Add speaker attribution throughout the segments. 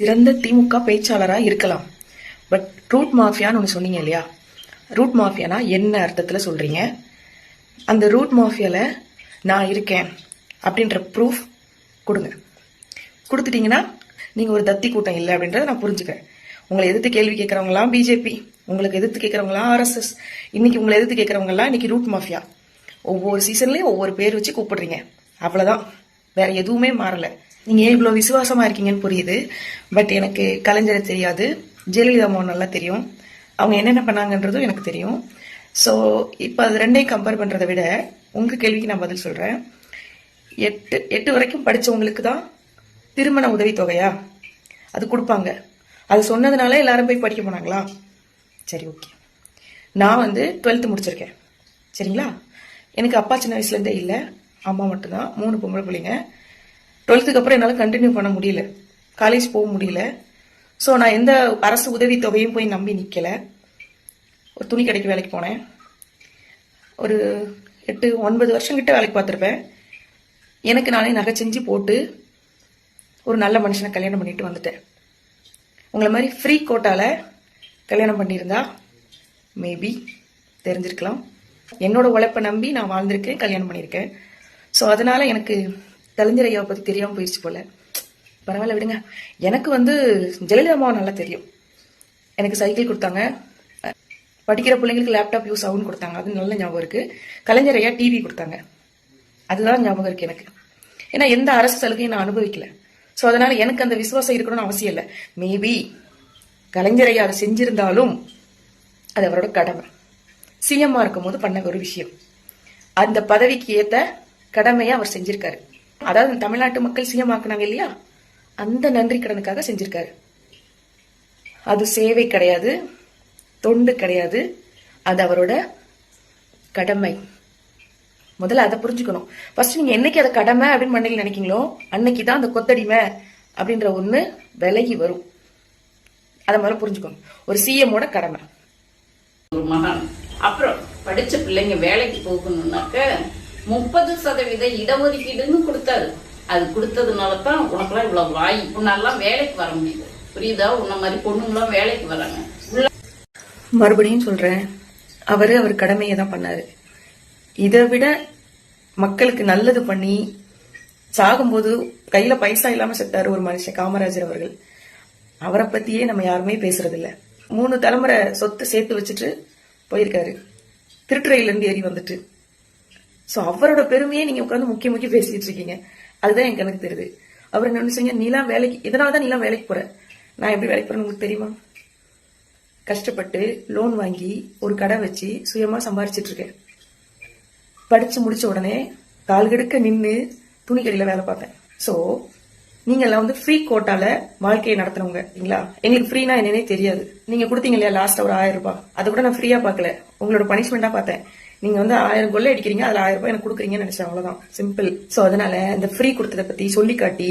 Speaker 1: சிறந்த திமுக பேச்சாளரா இருக்கலாம். But root மாஃபியான்னு ஒன்று சொன்னீங்க இல்லையா? ரூட் மாஃபியானா என்ன அர்த்தத்துல சொல்றீங்க? அந்த ரூட் மாஃபியால நான் இருக்கேன் அப்படின்ற ப்ரூஃப் கொடுங்க. கொடுத்துட்டீங்கன்னா நீங்க ஒரு தத்தி கூட்டம் இல்லை அப்படின்றத நான் புரிஞ்சுக்கிறேன். உங்களை எதிர்த்து கேள்வி கேட்கறவங்களாம் பிஜேபி, உங்களுக்கு எதிர்த்து கேட்கறவங்களாம் ஆர்எஸ்எஸ், இன்னைக்கு உங்களை எதிர்த்து கேட்கறவங்கலாம் இன்னைக்கு ரூட் மாஃபியா. ஒவ்வொரு சீசன்லயும் ஒவ்வொரு பேர் வச்சு கூப்பிடுறீங்க, அவ்வளவுதான். வேற எதுவுமே மாறல. நீங்க ஏன் இவ்வளவு விசுவாசமா இருக்கீங்கன்னு புரியுது. பட் எனக்கு கலைஞரை தெரியாது, ஜெயலலிதா அம்மா நல்லா தெரியும், அவங்க என்னென்ன பண்ணாங்கன்றதும் எனக்கு தெரியும். ஸோ இப்போ அது ரெண்டையும் கம்பேர் பண்றதை விட உங்க கேள்விக்கு நான் பதில் சொல்றேன். எட்டு வரைக்கும் படிச்சவங்களுக்கு தான் திருமண உதவி தொகையா அது கொடுப்பாங்க. அது சொன்னதுனால எல்லாரும் போய் படிக்க போனாங்களா? சரி, ஓகே. நான் 12th முடிச்சிருக்கேன், சரிங்களா? எனக்கு அப்பா சின்ன வயசுல இருந்தே இல்லை, அம்மா மட்டும்தான். 3 பொம்பளை பிள்ளைங்க. 12th அப்புறம் என்னால் கண்டினியூ பண்ண முடியல, காலேஜ் போக முடியல. ஸோ நான் எந்த அரசு உதவி தொகையும் போய் நம்பி நிற்கல. ஒரு துணி கடைக்கு வேலைக்கு போனேன். ஒரு 8-9 வருஷம் கிட்ட வேலைக்கு பார்த்துருப்பேன். எனக்கு நானே நகை செஞ்சு போட்டு ஒரு நல்ல மனுஷனை கல்யாணம் பண்ணிட்டு வந்துட்டேன். உங்களை மாதிரி ஃப்ரீ கோட்டால கல்யாணம் பண்ணியிருந்தா மேபி தெரிஞ்சிருக்கலாம். என்னோட உழைப்பை நம்பி நான் வாழ்ந்திருக்கேன், கல்யாணம் பண்ணியிருக்கேன். ஸோ அதனால எனக்கு கலைஞர் ஐயாவை பற்றி தெரியாமல் போயிடுச்சு போல. பரவாயில்ல, விடுங்க. எனக்கு ஜெயலலிதா அம்மாவை நல்லா தெரியும். எனக்கு சைக்கிள் கொடுத்தாங்க, படிக்கிற பிள்ளைங்களுக்கு லேப்டாப் யூஸ் ஆகும்னு கொடுத்தாங்க, அது நல்ல ஞாபகம் இருக்கு. கலைஞர் ஐயா டிவி கொடுத்தாங்க, அதுதான் ஞாபகம் இருக்கு எனக்கு. ஏன்னா எந்த அரசு சலுகையும் நான் அனுபவிக்கல. ஸோ அதனால எனக்கு அந்த விசுவாசம் இருக்கணும்னு அவசியம் இல்லை. மேபி கலைஞர் ஐயா அதை செஞ்சிருந்தாலும் அது அவரோட கடமை. சிஎம்மா இருக்கும் போது பண்ண ஒரு விஷயம், அந்த பதவிக்கு ஏத்த கடமையை அவர் செஞ்சிருக்காரு. அதாவது தமிழ்நாட்டு மக்கள் சிஎம் ஆக்குனாங்க இல்லையா, அந்த நன்றி கடனுக்காக செஞ்சிருக்காரு. அது சேவை கிடையாது, தொண்டு கிடையாது, அது அவரோட கடமை. முதல்ல அதை புரிஞ்சுக்கணும். ஃபர்ஸ்ட் நீங்க என்னைக்கு அதை கடமை அப்படின்னு மண்ணில் நினைக்கீங்களோ அன்னைக்குதான் அந்த கொத்தடிமை அப்படின்ற ஒண்ணு விலகி வரும். அதை முதல்ல புரிஞ்சுக்கணும். ஒரு சிஎம்மோட கடமை.
Speaker 2: ஒரு மகன் அப்புறம் படிச்ச பிள்ளைங்க வேலைக்கு போகணும்னாக்க 30% இடஒதுக்கீடுன்னு கொடுத்தாரு. அது கொடுத்ததுனாலதான் உனக்கெல்லாம் இவ்வளவு வாய், உன்னெல்லாம் வேலைக்கு வர முடியுது. புரியுதா? உன்ன மாதிரி பொண்ணுங்களாம் வேலைக்கு வராங்க.
Speaker 1: மறுபடியும் சொல்றேன், அவர் கடமையை தான் பண்ணாரு. இதை விட மக்களுக்கு நல்லது பண்ணி சாகும்போது கையில பைசா இல்லாம செத்தாரு ஒரு மனுஷன், காமராஜர் அவர்கள். அவரை பத்தியே நம்ம யாருமே பேசுறது இல்ல. 3 தலைமுறை சொத்து சேர்த்து வச்சுட்டு போயிருக்காரு, திருட்டுறையில இருந்து ஏறி வந்துட்டு. சோ அவரோட பெருமையே நீங்க உட்காந்து முக்கிய பேசிட்டு இருக்கீங்க. அதுதான் எனக்கு கணக்கு தெரியுது. அவர் என்ன சொன்னீங்க, நீலாம் வேலைக்கு, இதனாலதான் நீலாம் வேலைக்கு போற. நான் எப்படி வேலைக்கு போறேன்னு உங்களுக்கு தெரியுமா? கஷ்டப்பட்டு லோன் வாங்கி ஒரு கடை வச்சு சுயமா சம்பாரிச்சிட்டு இருக்கேன். படிச்சு முடிச்ச உடனே கால்கெடுக்க நின்று துணி கடையில வேலை பார்த்தேன். சோ நீங்க எல்லாம் ஃப்ரீ கோட்டால வாழ்க்கையை நடத்துறவங்க இல்லைங்களா? எங்களுக்கு ஃப்ரீனா என்னன்னே தெரியாது. நீங்க கொடுத்தீங்க இல்லையா லாஸ்ட் ஒரு 1000 ரூபாய், அது கூட நான் ஃப்ரீயா பாக்கல, உங்களோட பனிஷ்மெண்டா பார்த்தேன். நீங்க 1000 கொள்ளை அடிக்கிறீங்க, அதுல 1000 ரூபாய் எனக்கு கொடுக்குறீங்கன்னு நினைச்சேன், அவ்வளவுதான், சிம்பிள். சோ அதனால இந்த ஃப்ரீ கொடுத்ததை பத்தி சொல்லி காட்டி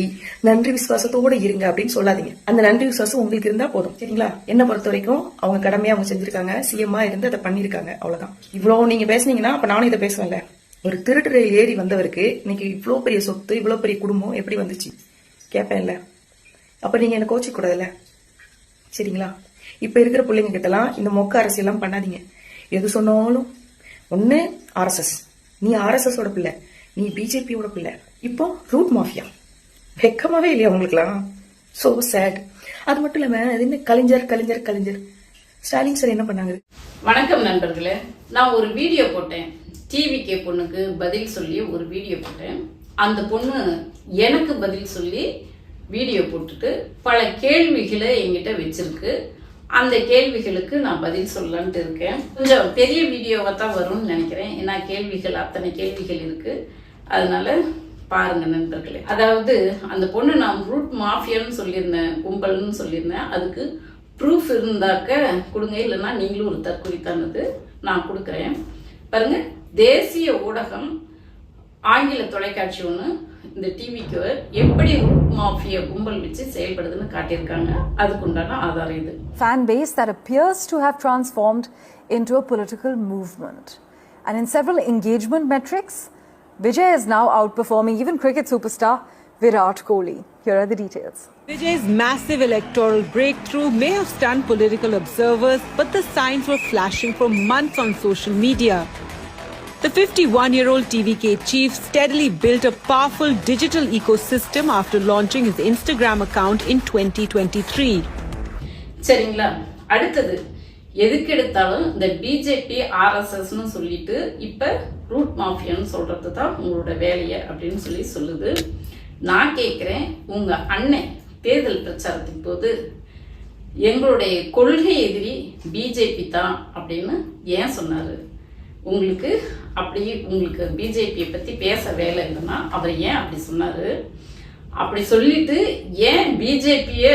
Speaker 1: நன்றி விசுவாசத்தோட இருங்க அப்படின்னு சொல்லாதீங்க. அந்த நன்றி விசுவாசம் உங்களுக்கு இருந்தா போதும், சரிங்களா? என்ன பொறுத்த வரைக்கும் அவங்க கடமையை அவங்க செஞ்சிருக்காங்க, சிஎம்மா இருந்து அதை பண்ணிருக்காங்க, அவ்வளவுதான். இவ்வளவு நீங்க பேசுனீங்கன்னா அப்ப நானும் இதை பேசுவேன்ல. ஒரு திருட்டுறையில் ஏறி வந்தவருக்கு இன்னைக்கு இவ்வளவு பெரிய சொத்து, இவ்வளவு பெரிய குடும்பம் எப்படி வந்துச்சு கேட்பேன்ல. அப்ப நீங்க என்ன கோச்சிக்க கூடாதுல்ல, சரிங்களா? இப்ப இருக்கிற பிள்ளைங்க கிட்டலாம் இந்த மொக்க அரசியல்லாம் பண்ணாதீங்க. எது சொன்னாலும் ஒண்ணு ஆர்எஸ்எஸ், நீ ஆர்எஸ்எஸ் ஓட பிள்ளை, நீ பிஜேபியோட பிள்ளை, இப்போ ரூட் மாஃபியா. வெக்கமாவே இல்லையா உங்களுக்குலாம்? So sad. அது மட்டும் இல்லாம அது என்ன கலைஞர் கலைஞர் கலைஞர், ஸ்டாலின் சார் என்ன பண்ணாங்க?
Speaker 2: வணக்கம் நண்பர்களே, நான் ஒரு வீடியோ போட்டேன், டிவிகே பொண்ணுக்கு பதில் சொல்லி ஒரு வீடியோ போட்டேன். அந்த பொண்ணு எனக்கு பதில் சொல்லி வீடியோ போட்டுட்டு பல கேள்விகளை என்கிட்ட வச்சிருக்கு. அந்த கேள்விகளுக்கு நான் பதில் சொல்லலான்ட்டு இருக்கேன். கொஞ்சம் பெரிய வீடியோவா தான் வரும்னு நினைக்கிறேன், ஏன்னா கேள்விகள் அத்தனை கேள்விகள் இருக்கு. அதனால பாருங்க நண்பர்களே. அதாவது அந்த பொண்ணு நான் ரூட் மாஃபியான்னு சொல்லியிருந்தேன், கும்பல்னு சொல்லியிருந்தேன். அதுக்கு ப்ரூஃப் இருந்தாக்க கொடுங்க, இல்லைன்னா நீங்களும் ஒரு தற்குறித்தானது நான் கொடுக்குறேன். பாருங்க, தேசிய ஊடகம் ஆங்கில தொலைக்காட்சி ஒன்று இந்த டிவிக்கு எப்படி ரூட் மாஃபியா கும்பல் வச்சு செயல்படுதுன்னு காட்டியிருக்காங்க. அதுக்குண்டான ஆதாரம் இது.
Speaker 3: Fan base that appears to have transformed into a political movement. And in several engagement metrics, Vijay is now outperforming even cricket superstar Virat Kohli. Here are the details.
Speaker 4: Vijay's massive electoral breakthrough may have stunned political observers, but the signs were flashing for months on social media. The 51-year-old TVK chief steadily built a powerful digital ecosystem after launching his Instagram account in 2023.
Speaker 2: சரிங்களா, அடுத்தது எதுக்கு எடுத்தாலும் இந்த BJP ஆர்எஸ்எஸ்ன்னு சொல்லிட்டு இப்போ root மாஃபியான்னு சொல்றது தான் உங்களோட வேலையை அப்படின்னு சொல்லுது. நான் கேட்குறேன், உங்கள் அண்ணன் தேர்தல் பிரச்சாரத்தின் போது எங்களுடைய கொள்கை எதிரி பிஜேபி தான் அப்படின்னு ஏன் சொன்னார்? உங்களுக்கு பிஜேபியை பற்றி பேச வேலை இல்லைன்னா அவர் ஏன் அப்படி சொன்னார்? அப்படி சொல்லிட்டு ஏன் பிஜேபியை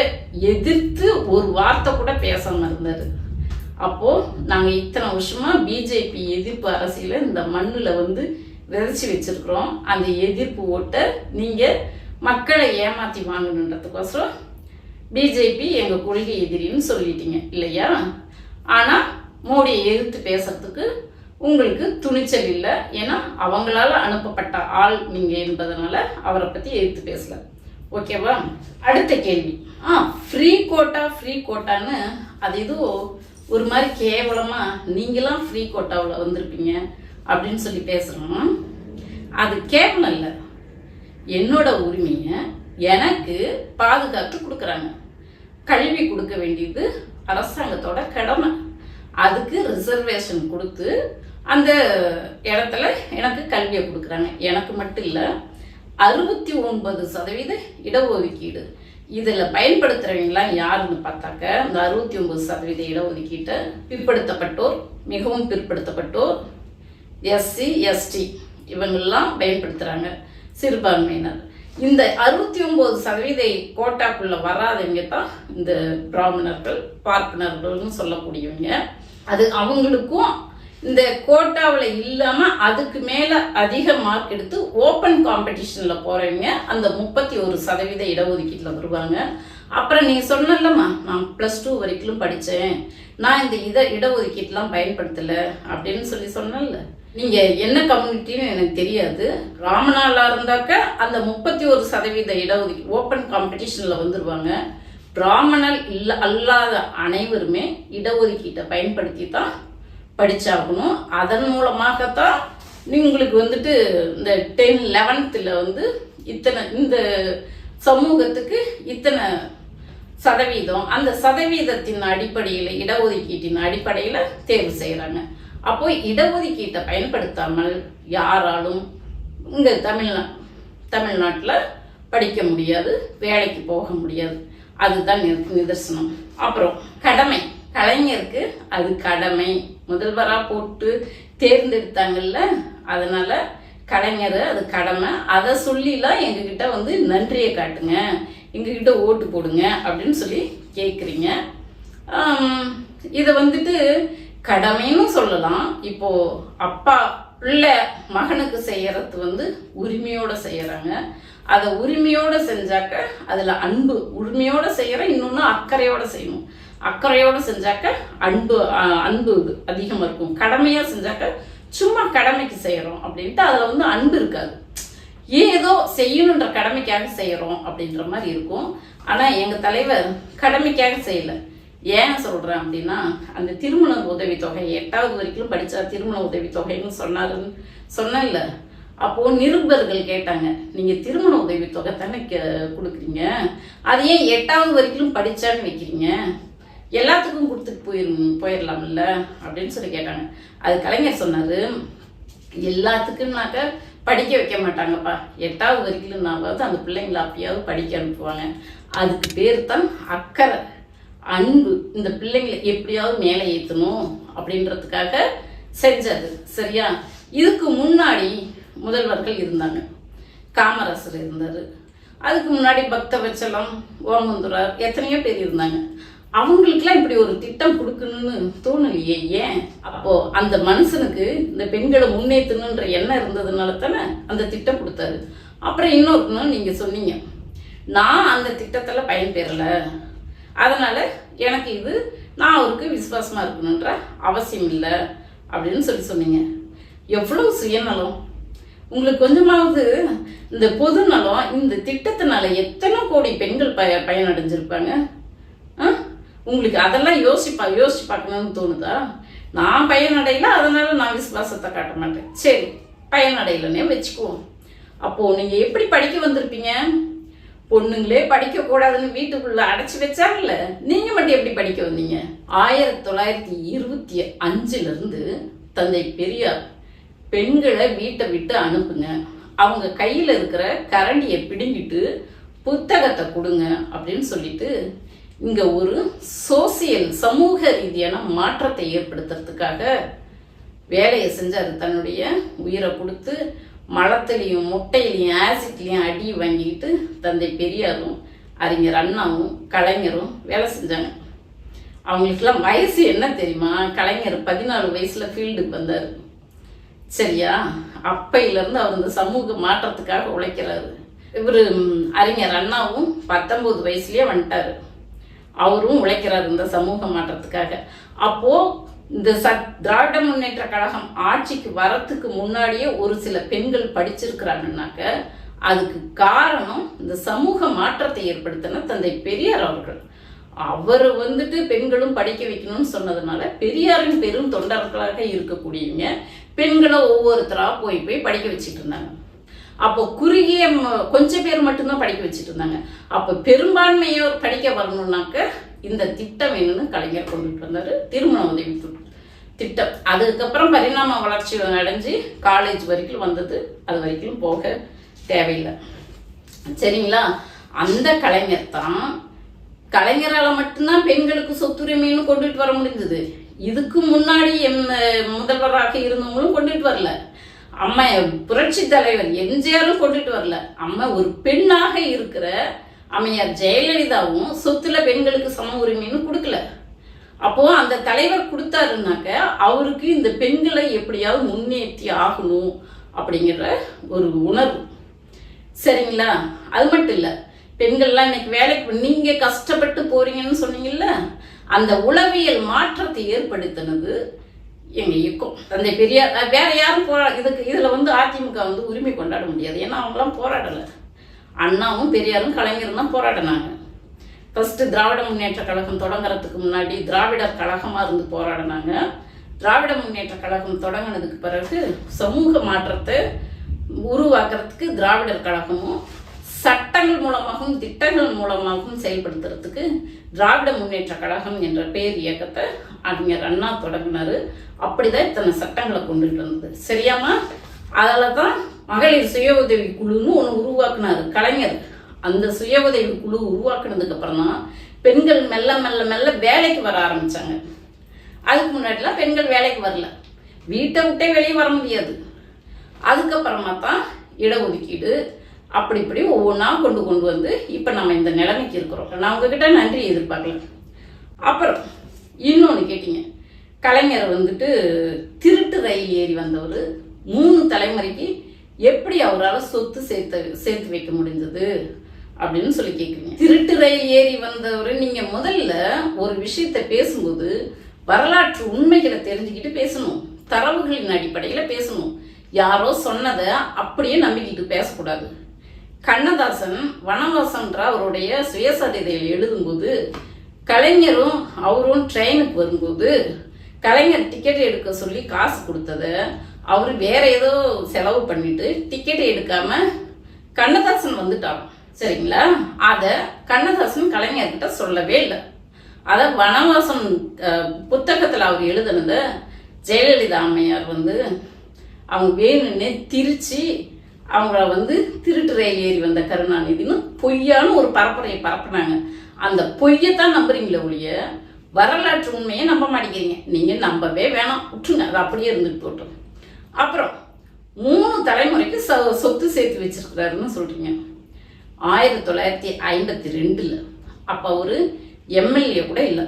Speaker 2: எதிர்த்து ஒரு வார்த்தை கூட பேசாமல் இருந்தார்? அப்போது நாங்கள் இத்தனை வருஷமா பிஜேபி எதிர்ப்பு அரசியலை இந்த மண்ணில் விதைச்சி வச்சிருக்கிறோம். அந்த எதிர்ப்பு ஓட்டை நீங்கள் மக்களை ஏமாற்றி வாங்கணுன்றதுக்கோசரம் பிஜேபி எங்கள் கொள்கை எதிரின்னு சொல்லிட்டீங்க இல்லையா? ஆனால் மோடியை எதிர்த்து பேசுறதுக்கு உங்களுக்கு துணிச்சல் இல்லை. ஏன்னா அவங்களால அனுப்பப்பட்ட ஆள் நீங்கள் என்பதனால அவரை பற்றி எதிர்த்து பேசல. ஓகேவா? அடுத்த கேள்வி, ஃப்ரீ கோட்டான்னு அது ஏதோ ஒரு மாதிரி கேவலமாக நீங்களாம் ஃப்ரீ கோட்டாவில் வந்திருப்பீங்க அப்படின்னு சொல்லி பேசுகிறோம். அது கேவலம் இல்லை. என்னோட உரிமையை எனக்கு பாதுகாத்து கொடுக்குறாங்க. கல்வி கொடுக்க வேண்டியது அரசாங்கத்தோட கடமை. அதுக்கு ரிசர்வேஷன் கொடுத்து அந்த இடத்துல எனக்கு கல்வியை கொடுக்குறாங்க. எனக்கு மட்டும் இல்லை, 69% இடஒதுக்கீடு. இதில் பயன்படுத்துகிறவங்களாம் யாருன்னு பார்த்தாக்க, இந்த 69% இடஒதுக்கீட்டை பிற்படுத்தப்பட்டோர், மிகவும் பிற்படுத்தப்பட்டோர், எஸ்சி எஸ்டி இவங்கெல்லாம் பயன்படுத்துகிறாங்க, சிறுபான்மையினர். இந்த 69% கோட்டாக்குள்ள வராதவங்க தான் இந்த பிராமணர்கள், பார்ப்பனர்கள்னு சொல்லக்கூடியவங்க. அது அவங்களுக்கும் இந்த கோட்டாவில் இல்லாமல் அதுக்கு மேலே அதிக மார்க் எடுத்து ஓப்பன் காம்படிஷனில் போகிறவங்க அந்த 31% இடஒதுக்கீட்டில் வருவாங்க. அப்புறம் நீ சொன்னல்லம்மா, நான் +2 வரைக்கும் படித்தேன், நான் இந்த இடஒதுக்கீட்டெலாம் பயன்படுத்தலை அப்படின்னு சொன்னல. நீங்கள் என்ன கம்யூனிட்டின்னு எனக்கு தெரியாது. ராமனாலாக இருந்தாக்க அந்த 31% இடஒதுக்கீடு ஓப்பன் காம்படிஷனில் வந்துடுவாங்க. பிராமணர் அல்லாத அனைவருமே இடஒதுக்கீட்டை பயன்படுத்தி தான் படிச்சாகணும். அதன் மூலமாகத்தான் உங்களுக்கு இந்த 10, 11th இத்தனை இந்த சமூகத்துக்கு இத்தனை சதவீதம், அந்த சதவீதத்தின் அடிப்படையில் இடஒதுக்கீட்டின் அடிப்படையில் தேர்வு செய்கிறாங்க. அப்போ இடஒதுக்கீட்டை பயன்படுத்தாமல் யாராலும் இங்கே தமிழ்நாட்டில் படிக்க முடியாது, வேலைக்கு போக முடியாது. அதுதான் நிதர்சனம். அப்புறம் கடமை, கலைஞருக்கு அது கடமை. முதல்வராக போட்டு தேர்ந்தெடுத்தாங்கல்ல, அதனால கலைஞர் அது கடமை. அதை சொல்லிலாம் எங்ககிட்ட நன்றியை காட்டுங்க, எங்ககிட்ட ஓட்டு போடுங்க அப்படின்னு சொல்லி கேட்குறீங்க. இதை கடமைன்னு சொல்லலாம். இப்போ அப்பா பிள்ளை மகனுக்கு செய்யறது உரிமையோட செய்யறாங்க. அதை உரிமையோட செஞ்சாக்க அதுல அன்பு, உரிமையோட செய்யற இன்னொன்னு அக்கறையோட செய்யணும். அக்கறையோட செஞ்சாக்க அன்பு அதிகமா இருக்கும். கடமையா செஞ்சாக்க சும்மா கடமைக்கு செய்யறோம் அப்படின்ட்டு அதுல அன்பு இருக்காது. ஏதோ செய்யணுன்ற கடமைக்காக செய்யறோம் அப்படின்ற மாதிரி இருக்கும். ஆனா எங்க தலைவர் கடமைக்காக செய்யல. ஏன் சொல்றேன் அப்படின்னா, அந்த திருமண உதவித்தொகை 8வது வரைக்கும் படிச்சா திருமண உதவித்தொகைன்னு சொன்னேன்ல. அப்போ நிருபர்கள் கேட்டாங்க, நீங்க திருமண உதவித்தொகை தானே கொடுக்குறீங்க, அது ஏன் 8வது வரைக்கும் படிச்சான்னு வைக்கிறீங்க, எல்லாத்துக்கும் கொடுத்துட்டு போயிடலாம்ல அப்படின்னு சொல்லி கேட்டாங்க. அது கலைஞர் சொன்னாரு, எல்லாத்துக்கும்னாக்க படிக்க வைக்க மாட்டாங்கப்பா, 8வது வரைக்கும்னாவது அந்த பிள்ளைங்களை அப்பயாவது படிக்க அனுப்புவாங்க. அதுக்கு பேர் தான் அக்கறை, அன்பு. இந்த பிள்ளைங்களை எப்படியாவது மேலே ஏற்றணும் அப்படின்றதுக்காக செஞ்சது. சரியா? இதுக்கு முன்னாடி முதல்வர்கள் இருந்தாங்க. காமராசர் இருந்தார், அதுக்கு முன்னாடி பக்தவச்சலம், ஓமந்துரார், எத்தனையோ பேர் இருந்தாங்க. அவங்களுக்குலாம் இப்படி ஒரு திட்டம் கொடுக்கணும்னு தோணலையே. ஏன்? அப்போ அந்த மனுஷனுக்கு இந்த பெண்களை முன்னேற்றணுன்ற எண்ணம் இருந்ததுனால தானே அந்த திட்டம் கொடுத்தாரு. அப்புறம் இன்னொரு நீங்க சொன்னீங்க, நான் அந்த திட்டத்துல பயன்பெறல, அதனால எனக்கு நான் அவருக்கு விசுவாசமா இருக்கணுன்ற அவசியம் இல்லை அப்படின்னு சொன்னீங்க. எவ்வளவு சுயநலம்! உங்களுக்கு கொஞ்சமாவது இந்த பொது நலம், இந்த திட்டத்தினால எத்தனை கோடி பெண்கள் பயனடைஞ்சிருப்பாங்க? உங்களுக்கு அதெல்லாம் யோசிச்சு பார்க்கணும்னு தோணுதா? நான் பயனடையல, அதனால நான் விசுவாசத்தை காட்ட மாட்டேன். சரி, பயனடையலன்னே வச்சுக்குவோம். அப்போ நீங்க எப்படி படிக்க வந்திருப்பீங்க? பொண்ணுங்களே படிக்க கூடாதுன்னு வீட்டுக்குள்ள அடைச்சி வச்சாங்கல்ல, நீங்க மட்டும் எப்படி படிக்க வந்தீங்க? 1925 இருந்து தந்தை பெரியார் பெண்களை வீட்டை விட்டு அனுப்புங்க, அவங்க கையில இருக்கிற கரண்டியை பிடுங்கிட்டு புத்தகத்தை கொடுங்க அப்படின்னு சொல்லிட்டு இங்க ஒரு சோசியல் சமூக ரீதியான மாற்றத்தை ஏற்படுத்துறதுக்காக வேலையை செஞ்சாரு. தன்னுடைய உயிரை கொடுத்து மலத்திலையும் முட்டையிலையும் ஆசிட்லையும் அடி வாங்கிக்கிட்டு தந்தை பெரியாரும் அறிஞர் அண்ணாவும் கலைஞரும் வேலை செஞ்சாங்க. அவங்களுக்கெல்லாம் வயசு என்ன தெரியுமா? கலைஞர் 14 வயசுல ஃபீல்டுக்கு வந்தார். சரியா? அப்பையிலேருந்து அவர் இந்த சமூக மாற்றத்துக்காக உழைக்கிறாரு. இவர் அறிஞர் அண்ணாவும் 19 வயசுலயே வந்துட்டாரு. அவரும் உழைக்கிறார் இந்த சமூக மாற்றத்துக்காக. அப்போ இந்த திராவிட முன்னேற்ற கழகம் ஆட்சிக்கு வரத்துக்கு முன்னாடியே ஒரு சில பெண்கள் படிச்சிருக்கிறாங்கன்னாக்க அதுக்கு காரணம் இந்த சமூக மாற்றத்தை ஏற்படுத்தின தந்தை பெரியார் அவர்கள். அவர் பெண்களும் படிக்க வைக்கணும்னு சொன்னதுனால பெரியாரின் பெரும் தொண்டர்களாக இருக்கக்கூடியவங்க பெண்களை ஒவ்வொருத்தரா போய் படிக்க வச்சுட்டு இருந்தாங்க. அப்போ குறுகிய கொஞ்சம் பேர் மட்டும்தான் படிக்க வச்சுட்டு இருந்தாங்க. அப்போ பெரும்பான்மையோர் படிக்க வரணும்னாக்க இந்த திட்டம் வேணும்னு கலைஞர் கொண்டுட்டு வந்தாரு, திருமண உதவி திட்டம். அதுக்கப்புறம் பரிணாம வளர்ச்சி அடைஞ்சு காலேஜ் வரைக்கும் வந்தது. அது வரைக்கும் போக தேவையில்லை. சரிங்களா? அந்த கலைஞர் தான், கலைஞரால மட்டும்தான் பெண்களுக்கு சொத்துரிமைன்னு கொண்டுட்டு வர முடிஞ்சது. இதுக்கு முன்னாடி முதல்வராக இருந்தவங்களும் கொண்டுட்டு வரல. அம்மா புரட்சி தலைவர் எம்ஜிஆரும் கொண்டுட்டு வரல. அம்மா ஒரு பெண்ணாக இருக்கிற அம்மையார் ஜெயலலிதாவும் சொத்துல பெண்களுக்கு சம உரிமைன்னு கொடுக்கல. அப்போ அந்த தலைவர் கொடுத்தாருனாக்க அவருக்கு இந்த பெண்களை எப்படியாவது முன்னேற்றி ஆகணும் அப்படிங்கிற ஒரு உணர்வு. சரிங்களா? அது மட்டும் இல்ல, பெண்கள்லாம் இன்னைக்கு வேலைக்கு நீங்க கஷ்டப்பட்டு போறீங்கன்னு சொன்னீங்கல்ல, அந்த உளவியல் மாற்றத்தை ஏற்படுத்தினது எங்க இயக்கம் தந்தை பெரியார். வேற யாரும் இதுல அதிமுக உரிமை கொண்டாட முடியாது. ஏன்னா அவங்களாம் போராடல. அண்ணாவும் பெரியாரும் கலைஞரும் தான் போராடினாங்க. ஃபர்ஸ்ட் திராவிட முன்னேற்ற கழகம் தொடங்குறதுக்கு முன்னாடி திராவிடர் கழகமா இருந்து போராடினாங்க. திராவிட முன்னேற்ற கழகம் தொடங்கினதுக்கு பிறகு சமூக மாற்றத்தை உருவாக்குறதுக்கு திராவிடர் கழகமும் சட்டங்கள் மூலமாகவும் திட்டங்கள் மூலமாகவும் செயல்படுத்துறதுக்கு திராவிட முன்னேற்ற கழகம் என்ற பேர் இயக்கத்தை அறிஞர் அண்ணா தொடங்கினாரு. அப்படிதான் இத்தனை சட்டங்களை கொண்டுட்டு வந்தது. சரியாமா? அதில் தான் மகளிர் சுய உதவி குழுன்னு ஒன்று உருவாக்குனாரு கலைஞர். அந்த சுய உதவி குழு உருவாக்குனதுக்கு அப்புறம் தான் பெண்கள் மெல்ல மெல்ல மெல்ல வேலைக்கு வர ஆரம்பிச்சாங்க. அதுக்கு முன்னாடிலாம் பெண்கள் வேலைக்கு வரல, வீட்டை விட்டே வெளியே வர முடியாது. அதுக்கப்புறமா தான் இடஒதுக்கீடு அப்படி இப்படி ஒவ்வொன்றா கொண்டு வந்து இப்போ நம்ம இந்த நிலைமைக்கு இருக்கிறோம். நான் உங்ககிட்ட நன்றி எதிர்பார்க்கல. அப்புறம் இன்னொன்று கேட்டீங்க, கலைஞர் திருட்டு ரயில் ஏறி வந்தவர் 3 தலைமுறைக்கு எப்படி அவரால் சொத்து சேர்த்து வைக்க முடிஞ்சது அப்படின்னு சொல்லி கேட்குறீங்க. திருட்டு ரயில் ஏறி வந்தவர், நீங்க முதல்ல ஒரு விஷயத்த பேசும்போது வரலாற்று உண்மைகளை தெரிஞ்சுக்கிட்டு பேசணும், தரவுகளின் அடிப்படையில பேசணும். யாரோ சொன்னதை அப்படியே நம்பிக்கிட்டு பேசக்கூடாது. கண்ணதாசன் வனவாசம்ன்ற அவருடைய சுயசரிதையில் எழுதும்போது கலைஞரும் அவரும் ட்ரெயினுக்கு வரும்போது கலைஞர் டிக்கெட் எடுக்க சொல்லி காசு கொடுத்தத அவரு வேற ஏதோ செலவு பண்ணிட்டு டிக்கெட் எடுக்காம கண்ணதாசன் வந்துட்டாங்க. சரிங்களா? அத கண்ணதாசன் கலைஞர்கிட்ட சொல்லவே இல்லை. அத வனவாசம் புத்தகத்துல அவர் எழுதுனத ஜெயலலிதா அம்மையார் அவங்க வேணும்னே திரிச்சு அவங்கள திருட்டு ரயில் ஏறி வந்த கருணாநிதினு பொய்யான ஒரு பரப்புரையை பரப்புனாங்க. அந்த பொய்யத்தான் நம்புறீங்களே ஒழிய வரலாற்று உண்மையை நம்ப மாட்டேங்கிறீங்க. நீங்க நம்பவே வேணாம், விட்டுருங்க, அது அப்படியே இருந்துட்டு போட்டோம். அப்புறம் 3 தலைமுறைக்கு சொத்து சேர்த்து வச்சிருக்கிறாருன்னு சொல்றீங்க. 1952 அப்ப ஒரு எம்எல்ஏ கூட இல்லை.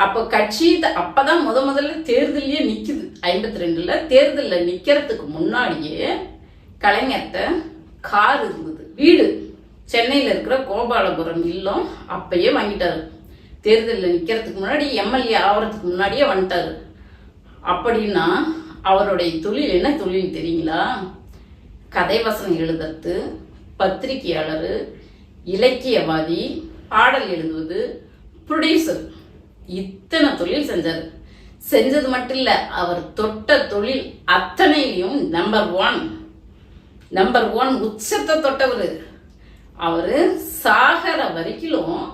Speaker 2: அப்ப கட்சி அப்பதான் முதல்ல தேர்தலையே நிக்குது. 52 தேர்தலில் நிக்கிறதுக்கு முன்னாடியே கலைஞர்கிட்ட கார் இருந்தது, வீடு சென்னையில் இருக்கிற கோபாலபுரம் இல்லம் அப்பயே வாங்கிட்டாரு. தேர்தலில் நிக்கிறதுக்கு முன்னாடி எம்எல்ஏ ஆகிறதுக்கு முன்னாடியே வந்துட்டாரு. அப்படின்னா அவருடைய தொழில் என்ன தொழில் தெரியுங்களா? கதை வசனம் எழுதுறது, பத்திரிகையாளர், இலக்கியவாதி, பாடல் எழுதுவது, ப்ரொடியூசர், இத்தனை தொழில் செஞ்சாரு. செஞ்சது மட்டும் இல்ல, அவர் தொட்ட தொழில் அத்தனையிலையும் நம்பர் ஒன் உச்சத்தை தொட்டவர். அவரு சாகர வரைக்கும்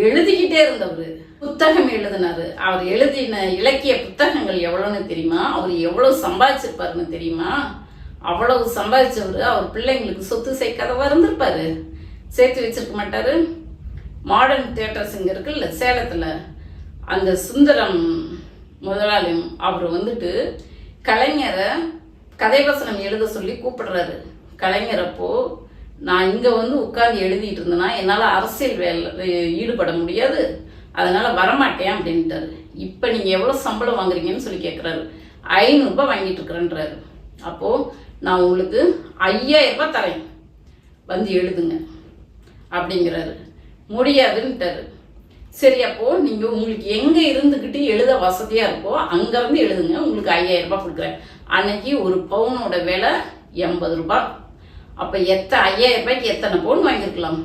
Speaker 2: எழுதிக்கிட்டே இருந்தவர். புத்தகம் எழுதினாரு. அவர் எழுதின இலக்கிய புத்தகங்கள் எவ்வளவுன்னு தெரியுமா? அவர் எவ்வளவு சம்பாதிச்சிருப்பாருன்னு தெரியுமா? அவ்வளவு சம்பாதிச்சவர் அவர் பிள்ளைங்களுக்கு சொத்து சேர்க்காதவா இருந்திருப்பாரு? சேர்த்து வச்சிருக்க மாட்டாரு. மாடர்ன் தியேட்டர்ஸ் இங்க இருக்குல்ல சேலத்துல, அந்த சுந்தரம் முதலாளியும் அவர் வந்துட்டு கலைஞரை கதைவசனம் எழுத சொல்லி கூப்பிடுறாரு. கலைஞர் அப்போ நான் இங்க வந்து உட்கார்ந்து எழுதிட்டு இருந்தேன்னா என்னால அரசியல் வேலை ஈடுபட முடியாது, அதனால வரமாட்டேன் அப்படின்ட்டாரு. இப்ப நீங்க எவ்வளவு சம்பளம் வாங்குறீங்கன்னு சொல்லி கேட்கிறாரு. 500 ரூபாய் வாங்கிட்டு இருக்கிறேன்றாரு. அப்போ நான் உங்களுக்கு 5000 ரூபாய் தரேன், வந்து எழுதுங்க அப்படிங்கிறாரு. முடியாதுன்ட்டாரு. சரி, அப்போ நீங்க உங்களுக்கு எங்க இருந்துகிட்டு எழுத வசதியா இருக்கோ அங்க இருந்து எழுதுங்க, உங்களுக்கு 5000 ரூபாய் கொடுக்குறேன். அன்னைக்கு ஒரு பவுனோட விலை 80 ரூபாய். அப்ப 5000 ரூபாய்க்கு எத்தனை பவுன் வாங்கியிருக்கலாம்?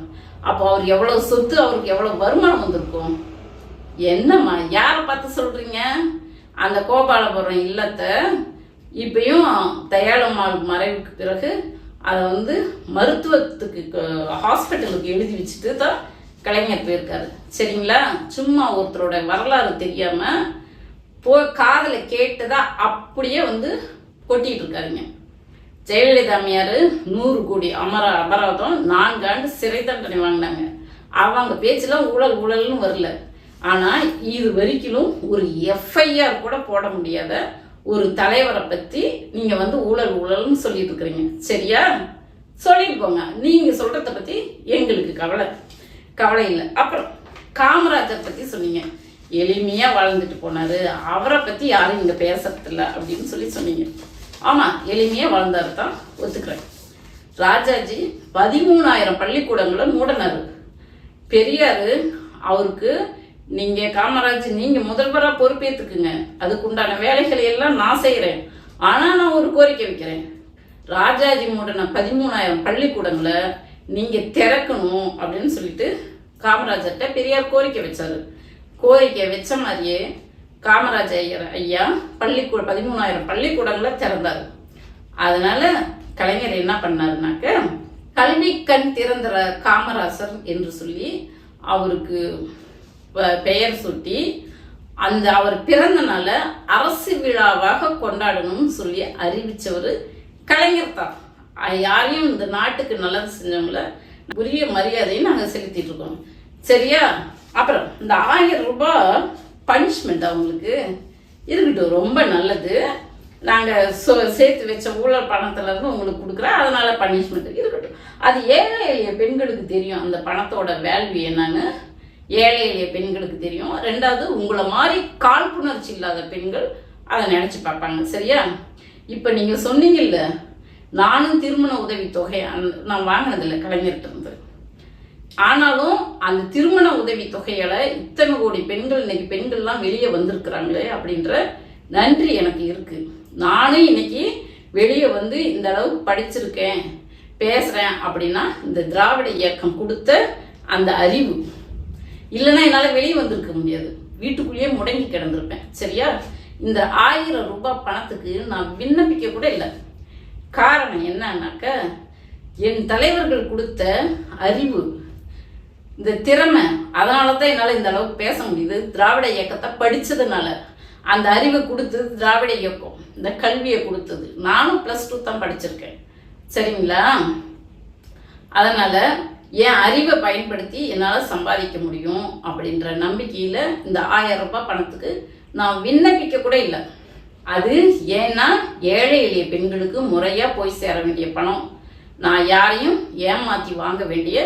Speaker 2: அப்போ அவர் எவ்வளவு சொத்து, அவருக்கு எவ்வளவு வருமானம் வந்திருக்கும்? என்னம்மா யாரை பார்த்து சொல்றீங்க? அந்த கோபாலபுரம் இல்லத்தை இப்பயும் தயாளம்மாள் மறைவுக்கு பிறகு அதை வந்து மருத்துவத்துக்கு ஹாஸ்பிட்டலுக்கு எழுதி வச்சுட்டு தான் கலைஞர் போயிருக்காரு. சரிங்களா? சும்மா ஒருத்தரோட வரலாறு தெரியாம காதல கேட்டதா அப்படியே வந்து கொட்டிட்டு இருக்காருங்க. ஜெயலலிதா அம்மையாரு 100 கோடி அபராதம் 4 ஆண்டு சிறை தண்டனை வாங்கினாங்க. அவங்க பேச்சுலாம் ஊழல்னு வரல. ஆனா இது வரைக்கும் ஒரு எஃப்ஐஆர் கூட போட முடியாத ஒரு தலைவரை பத்தி நீங்க வந்து ஊழல்னு சொல்லிட்டு இருக்கிறீங்க. சரியா? சொல்லிட்டு போங்க. நீங்க சொல்றத பத்தி எங்களுக்கு கவலை இல்லை. அப்புறம் காமராஜர் பத்தி சொன்னீங்க, எளிமையா வாழ்ந்துட்டு போனாரு, அவரை பத்தி யாரும் இங்க பேசுறது இல்லை அப்படின்னு சொன்னீங்க. ஆமா, எளிமையா வாழ்ந்தாரு தான், ஒத்துக்கிறேன். ராஜாஜி 13000 பள்ளிக்கூடங்களை மூடனாரு. பெரியாரு அவருக்கு நீங்க காமராஜ் நீங்க முதல்வரா பொறுப்பேற்றுக்குங்க, அதுக்கு உண்டான வேலைகளை எல்லாம் நான் செய்யறேன், ஆனா நான் ஒரு கோரிக்கை வைக்கிறேன். ராஜாஜி மூடன 13000 பள்ளிக்கூடங்களை நீங்க திறக்கணும் அப்படின்னு சொல்லிட்டு காமராஜர்கிட்ட பெரியார் கோரிக்கை வச்சாரு. கோரிக்கை வச்ச மாதிரியே காமராஜ் ஐயா 13000 பள்ளிக்கூடங்களை திறந்தாரு. அதனால கலைஞர் என்ன பண்ணாருனாக்க, கல்வி கண் திறந்த காமராசர் என்று சொல்லி அவருக்கு பெயர் சூட்டி அந்த அவர் பிறந்த நாள அரசு விழாவாக கொண்டாடணும்னு சொல்லி அறிவிச்சவர் கலைஞர் தான். யாரையும் இந்த நாட்டுக்கு நல்லது செஞ்சவங்கள உரிய மரியாதையை நாங்க செலுத்திட்டு இருக்கோம். சரியா? அப்புறம் இந்த 1000 ரூபாய் பனிஷ்மெண்ட் அவங்களுக்கு இருக்கட்டும், ரொம்ப நல்லது. நாங்க சேர்த்து வச்ச ஊழல் பணத்துல இருந்து உங்களுக்கு கொடுக்குறோம், அதனால பனிஷ்மெண்ட் இருக்கட்டும். அது ஏழை எளிய பெண்களுக்கு தெரியும் அந்த பணத்தோட வேல்யூ என்னன்னு. ஏழை எளிய பெண்களுக்கு தெரியும். ரெண்டாவது, உங்களை மாதிரி காழ்ப்புணர்ச்சி இல்லாத பெண்கள் அதை நினைச்சு பார்ப்பாங்க. சரியா? இப்ப நீங்க சொன்னீங்கல்ல, நானும் திருமண உதவி தொகை நான் வாங்கினதில்லை கலைஞர்கிட்ட இருந்து. ஆனாலும் அந்த திருமண உதவி தொகையால இத்தனை கோடி பெண்கள் இன்னைக்கு பெண்கள்லாம் வெளியே வந்திருக்கிறாங்களே அப்படின்ற நன்றி எனக்கு இருக்கு. நானும் இன்னைக்கு வெளியே வந்து இந்த அளவுக்கு படிச்சிருக்கேன், பேசுறேன் அப்படின்னா இந்த திராவிட இயக்கம் கொடுத்த அந்த அறிவு இல்லைன்னா என்னால வெளியே வந்திருக்க முடியாது, வீட்டுக்குள்ளேயே முடங்கி கிடந்திருப்பேன். சரியா? இந்த 1000 ரூபாய் பணத்துக்கு நான் விண்ணப்பிக்க கூட இல்லை. காரணம் என்னன்னாக்க, என் தலைவர்கள் கொடுத்த அறிவு, இந்த திறமை, அதனாலதான் என்னால இந்த அளவுக்கு பேச முடியுது. திராவிட இயக்கத்தை படிச்சதுனால அந்த அறிவை கொடுத்தது திராவிட இயக்கம், இந்த கல்வியை கொடுத்தது. நானும் +2 தான் படிச்சிருக்கேன். சரிங்களா? அதனால என் அறிவை பயன்படுத்தி என்னால சம்பாதிக்க முடியும் அப்படின்ற நம்பிக்கையில இந்த 1000 ரூபாய் பணத்துக்கு நான் விண்ணப்பிக்க கூட இல்லை. அது ஏன்னா ஏழை எளிய பெண்களுக்கு முறையா போய் சேர வேண்டிய பணம். நான் யாரையும் ஏமாத்தி வாங்க வேண்டிய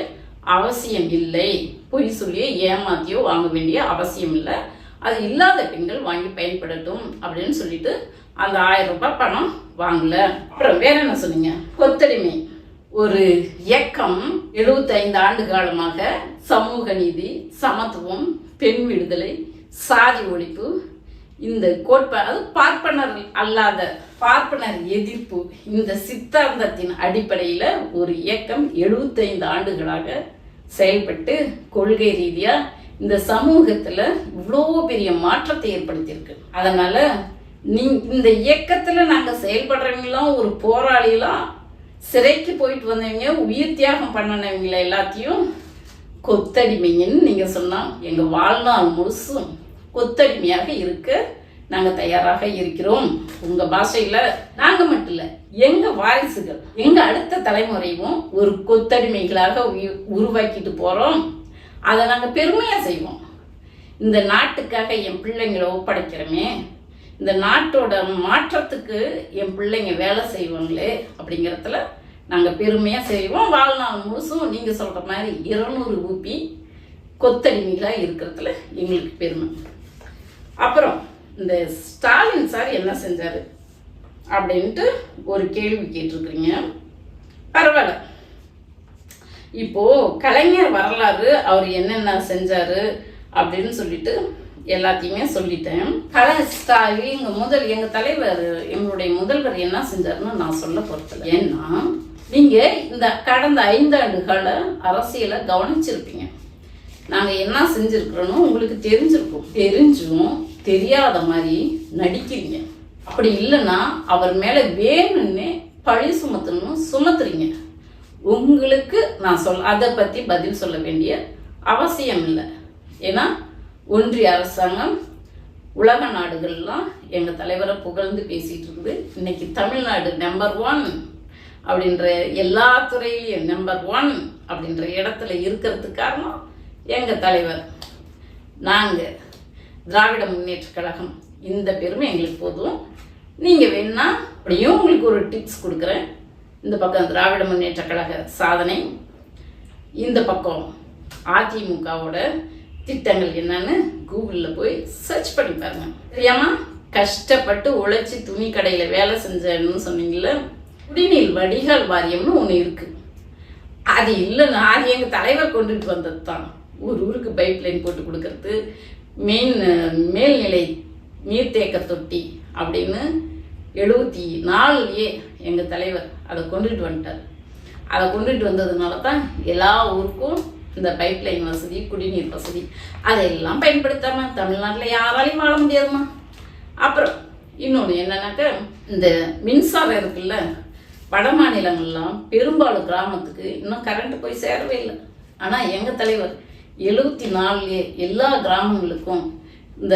Speaker 2: அவசியம் இல்லை, பொய் சொல்லியோ ஏமாத்தியோ வாங்க வேண்டிய அவசியம் இல்லை. அது இல்லாத பெண்கள் வாங்கி பயன்படட்டும் அப்படின்னு சொல்லிட்டு அந்த 1000 ரூபாய் பணம் வாங்கல. அப்புறம் வேற என்ன சொன்னீங்க? கொத்தடிமை ஒரு இயக்கம் 75 ஆண்டு காலமாக சமூக நீதி, சமத்துவம், பெண் விடுதலை, சாதி ஒழிப்பு இந்த அது பார்ப்பனர் அல்லாத பார்ப்பனர் எதிர்ப்பு இந்த சித்தாந்தத்தின் அடிப்படையில ஒரு இயக்கம் 75 ஆண்டுகளாக செயல்பட்டு கொள்கை ரீதியா இந்த சமூகத்துல இவ்வளோ பெரிய மாற்றத்தை ஏற்படுத்தியிருக்கு. அதனால இந்த இயக்கத்துல நாங்க செயல்படுறவங்களாம் ஒரு போராளிலாம் சிறைக்கு போயிட்டு வந்தவங்க உயிர் தியாகம் பண்ணினவங்கள எல்லாத்தையும் கொத்தடிமைங்கன்னு நீங்க சொன்னா எங்க வாழ்நாள் முழுசும் கொத்தடிமையாக இருக்க நாங்க தயாராக இருக்கிறோம். உங்க பாஷையில நாங்க மட்டும் இல்ல, எங்க வாரிசுகள் எங்க அடுத்த தலைமுறையும் ஒரு கொத்தடிமைகளாக உருவாக்கிட்டு போறோம். அதை நாங்க பெருமையா செய்வோம். இந்த நாட்டுக்காக என் பிள்ளைங்களை ஒப்படைக்கிறோமே, இந்த நாட்டோட மாற்றத்துக்கு என் பிள்ளைங்க வேலை செய்வாங்களே அப்படிங்கிறதுல நாங்க பெருமையா செய்வோம். வாழ்நாள் முழுசும் நீங்க சொல்ற மாதிரி 200 ஊப்பி கொத்தடிமைகளா இருக்கிறதுல எங்களுக்கு பெருமை. அப்புறம் இந்த ஸ்டாலின் சார் என்ன செஞ்சாரு அப்படின்ட்டு ஒரு கேள்வி கேட்டிருக்கிறீங்க. பரவாயில்ல, இப்போ கலைஞர் வரலாறு அவர் என்னென்ன செஞ்சாரு அப்படின்னு சொல்லிட்டு எல்லாத்தையுமே சொல்லிட்டேன். ஸ்டாலின் எங்க தலைவர் எங்களுடைய முதல்வர் என்ன செஞ்சாருன்னு நான் சொல்ல போறதில்ல. ஏன்னா நீங்க இந்த கடந்த 5 ஆண்டுகால அரசியலை கவனிச்சிருப்பீங்க. நாங்க என்ன செஞ்சிருக்கிறோன்னு உங்களுக்கு தெரிஞ்சிருக்கும். தெரிஞ்சும் தெரியாத மாதிரி நடிக்கிறீங்க. அப்படி இல்லைன்னா அவர் மேல வேணும்னே பழி சுமத்துறீங்க. உங்களுக்கு நான் அதை பத்தி பதில் சொல்ல வேண்டிய அவசியம் இல்லை. ஏன்னா ஒன்றிய அரசாங்கம் உலக நாடுகள்லாம் எங்க தலைவரை புகழ்ந்து பேசிட்டு இருக்குது. இன்னைக்கு தமிழ்நாடு நம்பர் 1 அப்படின்ற எல்லா துறையிலையும் நம்பர் 1 அப்படின்ற இடத்துல இருக்கிறதுக்கு காரணம் எங்க தலைவர். நாங்க திராவிட முன்னேற்ற கழகம், இந்த பெருமை எங்களுக்கு போதும். நீங்க வேணா அப்படியும் உங்களுக்கு ஒரு டிப்ஸ் கொடுக்குறேன். இந்த பக்கம் திராவிட முன்னேற்ற கழக சாதனை, இந்த பக்கம் அதிமுகவோட திட்டங்கள் என்னன்னு கூகுளில் போய் சர்ச் பண்ணி பாருங்க. தெரியாம கஷ்டப்பட்டு உழைச்சி துணி கடையில வேலை செஞ்சேன்னு சொன்னீங்கல்ல, குடிநீர் வடிகால் வாரியம்னு ஒன்று இருக்கு. அது இல்லைன்னா அது எங்க தலைவர் கொண்டுட்டு வந்தது தான். ஊருக்கு பைப் லைன் போட்டு கொடுக்கறது, மேல்நிலை நீர்த்தேக்க தொட்டி அப்படின்னு 74 எங்க தலைவர் அதை கொண்டுட்டு வந்துட்டார். அதை கொண்டுட்டு வந்ததுனால தான் எல்லா ஊருக்கும் இந்த பைப் லைன் வசதி, குடிநீர் வசதி அதையெல்லாம் பயன்படுத்தாம தமிழ்நாட்டில் யாராலையும் வாழ முடியாதுமா. அப்புறம் இன்னொன்று என்னன்னாக்க, இந்த மின்சாரம் இருக்குல்ல, வட மாநிலங்கள்லாம் பெரும்பாலும் கிராமத்துக்கு இன்னும் கரண்ட் போய் சேரவே இல்லை. ஆனால் எங்கள் தலைவர் 74 எல்லா கிராமங்களுக்கும் இந்த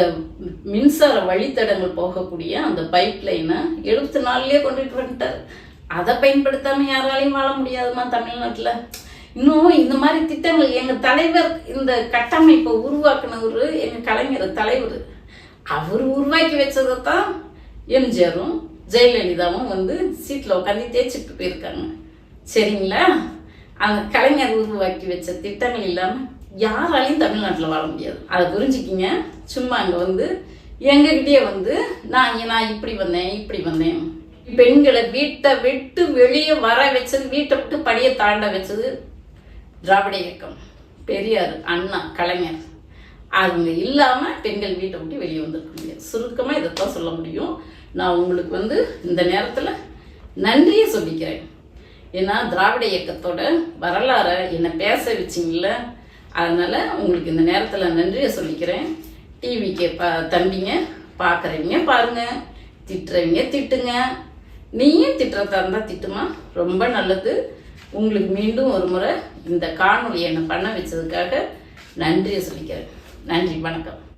Speaker 2: மின்சார வழித்தடங்கள் போகக்கூடிய அந்த பைப் லைனை 74 கொண்டுட்டு வந்துட்டார். அதை பயன்படுத்தாம யாராலையும் வாழ முடியாதுமா தமிழ்நாட்டில். இன்னும் இந்த மாதிரி திட்டங்கள் எங்கள் தலைவர் இந்த கட்டமைப்பை உருவாக்குனவர் எங்கள் கலைஞர் தலைவர். அவர் உருவாக்கி வச்சதை தான் எம்ஜிஆரும் ஜெயலலிதாவும் சீட்டில் உட்காந்து தேய்ச்சிட்டு போயிருக்காங்க. சரிங்களா? அந்த கலைஞர் உருவாக்கி வச்ச திட்டங்கள் இல்லாமல் யாராலையும் தமிழ்நாட்டில் வாழ முடியாது. அதை புரிஞ்சுக்கிங்க. சும்மா அங்கே எங்ககிட்டயே நான் இப்படி வந்தேன். பெண்களை வீட்டை விட்டு வெளியே வர வச்சது, வீட்டை விட்டு படியை தாண்ட வச்சது திராவிட இயக்கம், பெரியார், அண்ணா, கலைஞர். அவங்க இல்லாமல் பெண்கள் வீட்டை விட்டு வெளியே வந்துருக்க முடியாது. சுருக்கமாக இதைத்தான் சொல்ல முடியும். நான் உங்களுக்கு இந்த நேரத்தில் நன்றியை சொல்லிக்கிறேன். ஏன்னா திராவிட இயக்கத்தோட வரலாறை என்னை பேச வச்சிங்கல்ல, அதனால உங்களுக்கு இந்த நேரத்தில் நன்றியை சொல்லிக்கிறேன். டிவிக்கு தம்பிங்க பார்க்குறவங்க பாருங்க, திட்டுறவங்க திட்டுங்க. நீயும் திட்டுறதா இருந்தால் திட்டுமா, ரொம்ப நல்லது. உங்களுக்கு மீண்டும் ஒரு முறை இந்த காணொலியை என்னை பண்ண வச்சதுக்காக நன்றியை சொல்லிக்கிறேன். நன்றி, வணக்கம்.